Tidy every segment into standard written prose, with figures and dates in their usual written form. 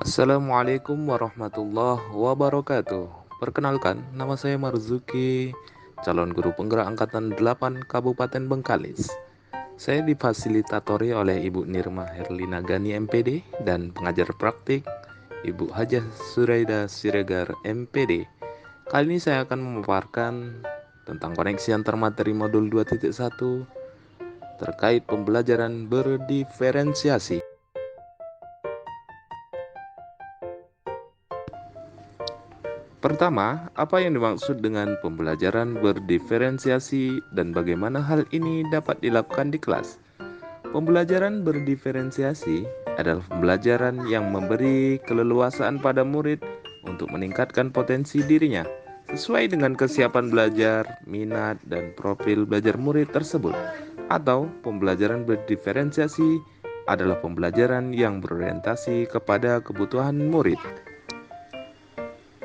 Assalamualaikum warahmatullahi wabarakatuh. Perkenalkan, nama saya Marzuki, calon guru penggerak angkatan 8 Kabupaten Bengkalis. Saya difasilitatori oleh Ibu Nirma Herlina Gani MPD dan pengajar praktik Ibu Hajah Suraida Siregar MPD. Kali ini saya akan memaparkan tentang koneksi antar materi modul 2.1 terkait pembelajaran berdiferensiasi. Pertama, apa yang dimaksud dengan pembelajaran berdiferensiasi dan bagaimana hal ini dapat dilakukan di kelas? Pembelajaran berdiferensiasi adalah pembelajaran yang memberi keleluasaan pada murid untuk meningkatkan potensi dirinya sesuai dengan kesiapan belajar, minat, dan profil belajar murid tersebut. Atau pembelajaran berdiferensiasi adalah pembelajaran yang berorientasi kepada kebutuhan murid.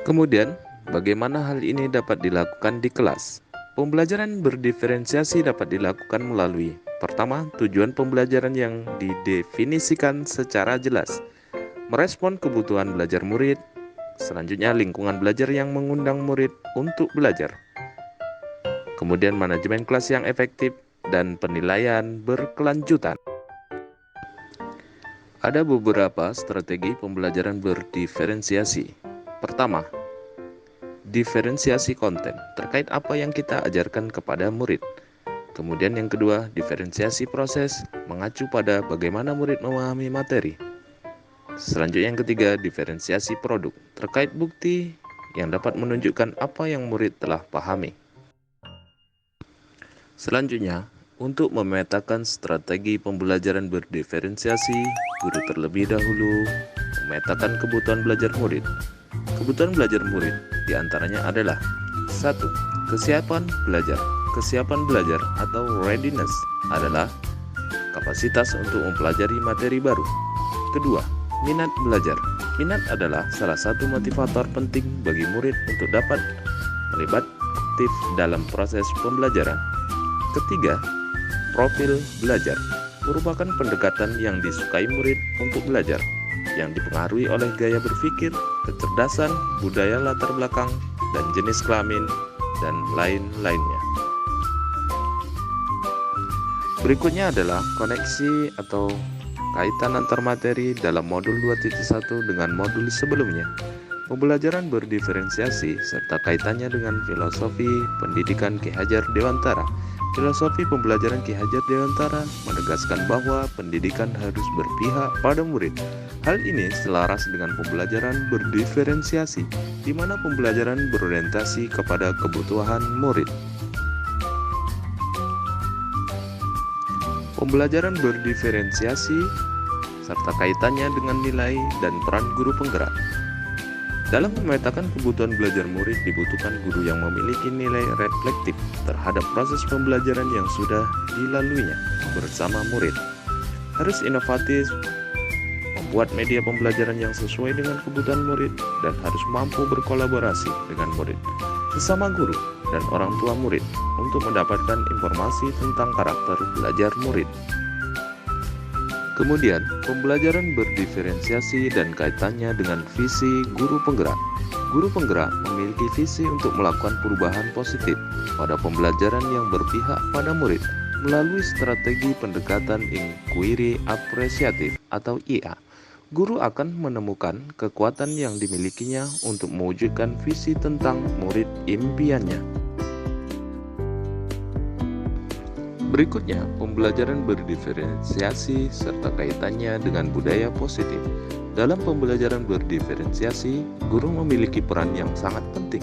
Kemudian, bagaimana hal ini dapat dilakukan di kelas? Pembelajaran berdiferensiasi dapat dilakukan melalui: pertama, tujuan pembelajaran yang didefinisikan secara jelas, merespon kebutuhan belajar murid, selanjutnya lingkungan belajar yang mengundang murid untuk belajar, kemudian manajemen kelas yang efektif, dan penilaian berkelanjutan. Ada beberapa strategi pembelajaran berdiferensiasi. Pertama, diferensiasi konten terkait apa yang kita ajarkan kepada murid. Kemudian yang kedua, diferensiasi proses mengacu pada bagaimana murid memahami materi. Selanjutnya yang ketiga, diferensiasi produk terkait bukti yang dapat menunjukkan apa yang murid telah pahami. Selanjutnya, untuk memetakan strategi pembelajaran berdiferensiasi, guru terlebih dahulu memetakan kebutuhan belajar murid. Kebutuhan belajar murid diantaranya adalah: 1. Kesiapan belajar. Kesiapan belajar atau readiness adalah kapasitas untuk mempelajari materi baru. Kedua, minat belajar. Minat adalah salah satu motivator penting bagi murid untuk dapat terlibat aktif dalam proses pembelajaran. Ketiga, profil belajar merupakan pendekatan yang disukai murid untuk belajar, yang dipengaruhi oleh gaya berpikir, kecerdasan, budaya latar belakang, dan jenis kelamin, dan lain-lainnya. Berikutnya adalah koneksi atau kaitan antar materi dalam modul 2.1 dengan modul sebelumnya. Pembelajaran berdiferensiasi serta kaitannya dengan filosofi pendidikan Ki Hajar Dewantara. Filosofi pembelajaran Ki Hajar Dewantara menegaskan bahwa pendidikan harus berpihak pada murid. Hal ini selaras dengan pembelajaran berdiferensiasi, di mana pembelajaran berorientasi kepada kebutuhan murid. Pembelajaran berdiferensiasi serta kaitannya dengan nilai dan peran guru penggerak. Dalam memetakan kebutuhan belajar murid, dibutuhkan guru yang memiliki nilai reflektif terhadap proses pembelajaran yang sudah dilaluinya bersama murid. Harus inovatif, membuat media pembelajaran yang sesuai dengan kebutuhan murid, dan harus mampu berkolaborasi dengan murid, sesama guru, dan orang tua murid untuk mendapatkan informasi tentang karakter belajar murid. Kemudian, pembelajaran berdiferensiasi dan kaitannya dengan visi guru penggerak. Guru penggerak memiliki visi untuk melakukan perubahan positif pada pembelajaran yang berpihak pada murid melalui strategi pendekatan inquiry apresiatif atau IA. Guru akan menemukan kekuatan yang dimilikinya untuk mewujudkan visi tentang murid impiannya. Berikutnya, pembelajaran berdiferensiasi serta kaitannya dengan budaya positif. Dalam pembelajaran berdiferensiasi, guru memiliki peran yang sangat penting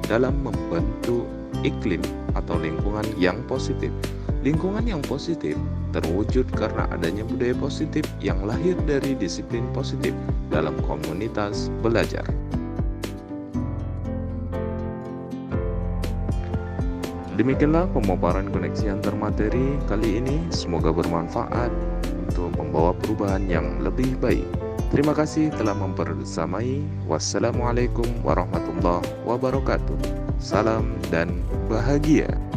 dalam membentuk iklim atau lingkungan yang positif. Lingkungan yang positif terwujud karena adanya budaya positif yang lahir dari disiplin positif dalam komunitas belajar. Demikianlah pemaparan koneksi antar materi kali ini. Semoga bermanfaat untuk membawa perubahan yang lebih baik. Terima kasih telah membersamai. Wassalamualaikum warahmatullahi wabarakatuh. Salam dan bahagia.